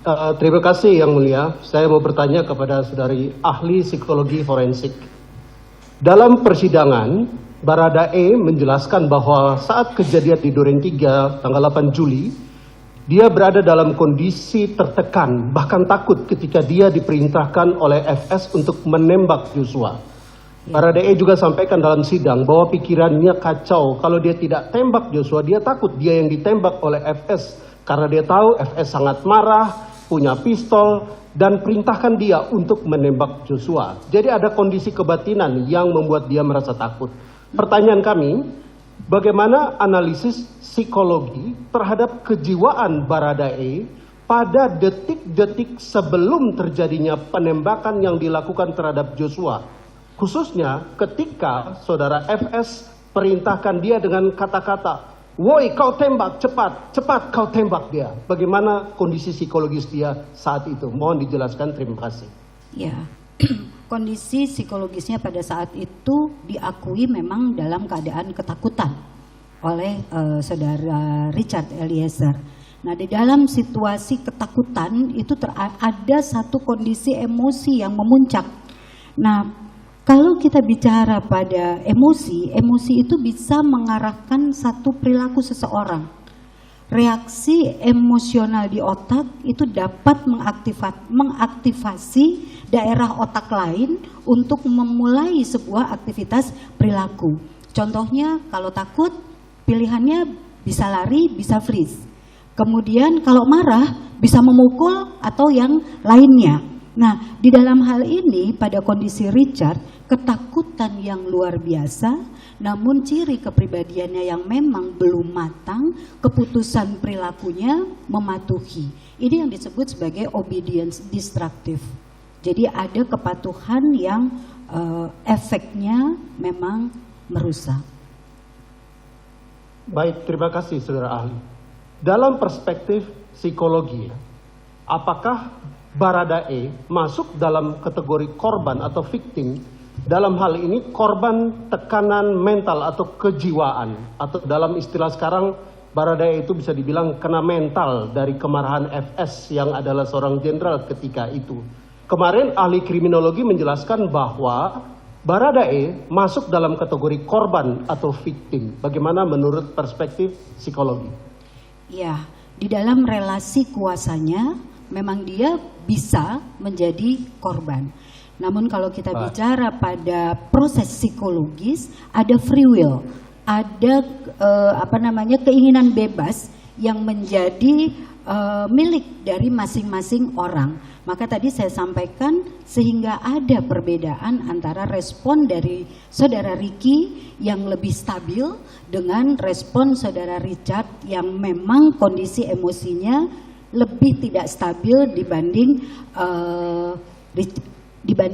Terima kasih Yang Mulia. Saya mau bertanya kepada saudari ahli psikologi forensik. Dalam persidangan, Baradae menjelaskan bahwa saat kejadian di Duren 3 tanggal 8 Juli, dia berada dalam kondisi tertekan, bahkan takut ketika dia diperintahkan oleh FS untuk menembak Joshua. Baradae juga sampaikan dalam sidang bahwa pikirannya kacau. Kalau dia tidak tembak Joshua, dia takut dia yang ditembak oleh FS. Karena dia tahu FS sangat marah, punya pistol, dan perintahkan dia untuk menembak Joshua. Jadi ada kondisi kebatinan yang membuat dia merasa takut. Pertanyaan kami, bagaimana analisis psikologi terhadap kejiwaan Baradae pada detik-detik sebelum terjadinya penembakan yang dilakukan terhadap Joshua? Khususnya ketika saudara FS perintahkan dia dengan kata-kata, "Woi, kau tembak, cepat, cepat kau tembak dia." Bagaimana kondisi psikologis dia saat itu? Mohon dijelaskan, terima kasih. Ya, kondisi psikologisnya pada saat itu diakui memang dalam keadaan ketakutan oleh saudara Richard Eliezer. Nah, di dalam situasi ketakutan itu ada satu kondisi emosi yang memuncak. Nah, kalau kita bicara pada emosi, emosi itu bisa mengarahkan satu perilaku seseorang. Reaksi emosional di otak itu dapat mengaktifasi daerah otak lain untuk memulai sebuah aktivitas perilaku. Contohnya kalau takut, pilihannya bisa lari, bisa freeze. Kemudian kalau marah, bisa memukul atau yang lainnya. Nah, di dalam hal ini pada kondisi Richard, ketakutan yang luar biasa, namun ciri kepribadiannya yang memang belum matang, keputusan perilakunya mematuhi. Ini yang disebut sebagai obedience destructive. Jadi ada kepatuhan yang efeknya memang merusak. Baik, terima kasih saudara ahli. Dalam perspektif psikologi, apakah Baradae masuk dalam kategori korban atau victim? Dalam hal ini korban tekanan mental atau kejiwaan, atau dalam istilah sekarang Baradae itu bisa dibilang kena mental dari kemarahan FS yang adalah seorang jenderal ketika itu. Kemarin ahli kriminologi menjelaskan bahwa Baradae masuk dalam kategori korban atau victim. Bagaimana menurut perspektif psikologi? Ya, di dalam relasi kuasanya memang dia bisa menjadi korban. Namun kalau kita bicara pada proses psikologis, ada free will, ada keinginan bebas yang menjadi milik dari masing-masing orang. Maka tadi saya sampaikan sehingga ada perbedaan antara respon dari saudara Ricky yang lebih stabil dengan respon saudara Richard yang memang kondisi emosinya lebih tidak stabil dibanding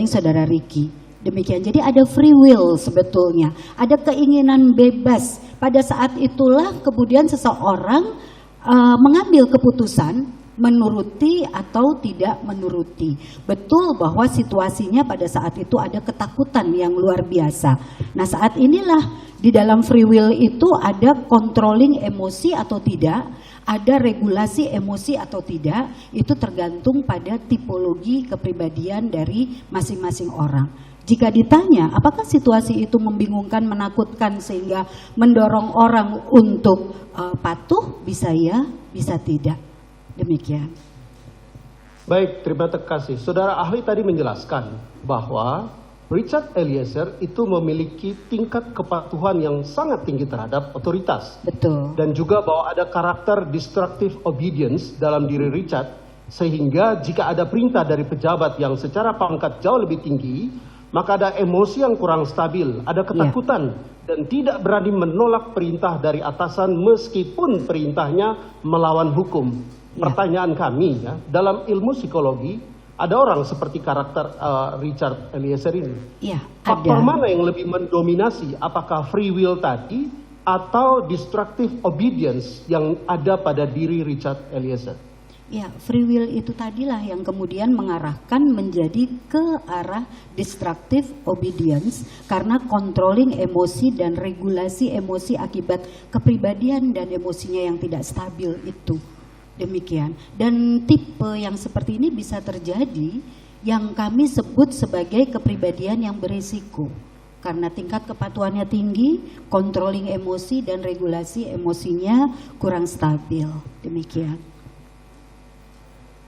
saudara Ricky. Demikian, jadi ada free will sebetulnya, ada keinginan bebas. Pada saat itulah kemudian seseorang mengambil keputusan menuruti atau tidak menuruti. Betul bahwa situasinya pada saat itu ada ketakutan yang luar biasa. Nah, saat inilah di dalam free will itu ada controlling emosi atau tidak, ada regulasi emosi atau tidak, itu tergantung pada tipologi kepribadian dari masing-masing orang. Jika ditanya, apakah situasi itu membingungkan, menakutkan sehingga mendorong orang untuk patuh? Bisa ya, bisa tidak. Demikian. Baik, terima kasih. Saudara ahli tadi menjelaskan bahwa Richard Eliezer itu memiliki tingkat kepatuhan yang sangat tinggi terhadap otoritas. Betul. Dan juga bahwa ada karakter destructive obedience dalam diri Richard, sehingga jika ada perintah dari pejabat yang secara pangkat jauh lebih tinggi, maka ada emosi yang kurang stabil, ada ketakutan, dan tidak berani menolak perintah dari atasan meskipun perintahnya melawan hukum. Pertanyaan kami ya, dalam ilmu psikologi, ada orang seperti karakter Richard Eliezer ini. Ya, faktor mana yang lebih mendominasi? Apakah free will tadi atau destructive obedience yang ada pada diri Richard Eliezer? Ya, free will itu tadilah yang kemudian mengarahkan menjadi ke arah destructive obedience karena controlling emosi dan regulasi emosi akibat kepribadian dan emosinya yang tidak stabil itu. Demikian. Dan tipe yang seperti ini bisa terjadi yang kami sebut sebagai kepribadian yang berisiko. Karena tingkat kepatuhannya tinggi, controlling emosi dan regulasi emosinya kurang stabil. Demikian.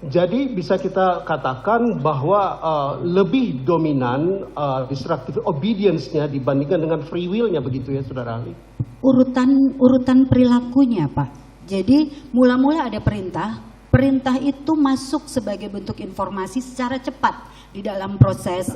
Jadi bisa kita katakan bahwa lebih dominan disruptive obedience-nya dibandingkan dengan free will-nya, begitu ya Saudara ahli? Urutan perilakunya Pak. Jadi mula-mula ada perintah itu masuk sebagai bentuk informasi secara cepat di dalam proses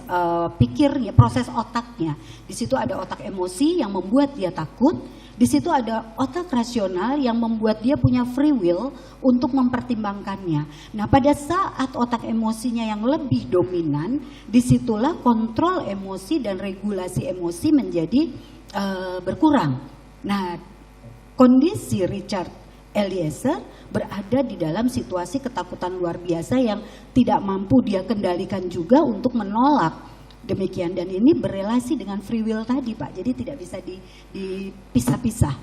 pikirnya, proses otaknya. Di situ ada otak emosi yang membuat dia takut. Di situ ada otak rasional yang membuat dia punya free will untuk mempertimbangkannya. Nah, pada saat otak emosinya yang lebih dominan, disitulah kontrol emosi dan regulasi emosi menjadi berkurang. Nah, kondisi Richard Eliezer berada di dalam situasi ketakutan luar biasa yang tidak mampu dia kendalikan juga untuk menolak. Demikian, dan ini berelasi dengan free will tadi Pak, jadi tidak bisa dipisah-pisah.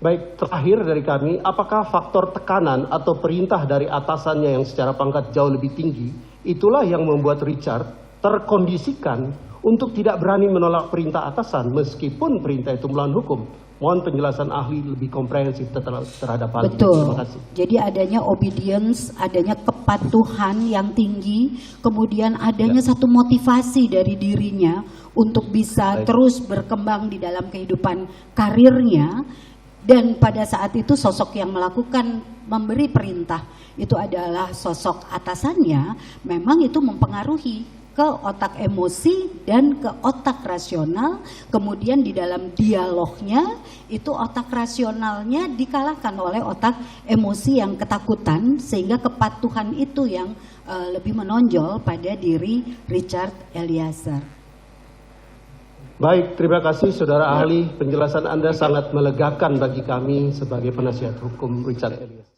Baik, terakhir dari kami, apakah faktor tekanan atau perintah dari atasannya yang secara pangkat jauh lebih tinggi, itulah yang membuat Richard terkondisikan untuk tidak berani menolak perintah atasan meskipun perintah itu melawan hukum? Mohon penjelasan ahli lebih komprehensif terhadap hal ini. Betul. Terima kasih. Jadi adanya obedience, adanya kepatuhan yang tinggi, kemudian adanya satu motivasi dari dirinya untuk bisa terus berkembang di dalam kehidupan karirnya. Dan pada saat itu sosok yang melakukan memberi perintah itu adalah sosok atasannya, memang itu mempengaruhi ke otak emosi dan ke otak rasional. Kemudian di dalam dialognya itu otak rasionalnya dikalahkan oleh otak emosi yang ketakutan, sehingga kepatuhan itu yang lebih menonjol pada diri Richard Eliezer. Baik, terima kasih Saudara ahli, penjelasan Anda sangat melegakan bagi kami sebagai penasihat hukum Richard Eliezer.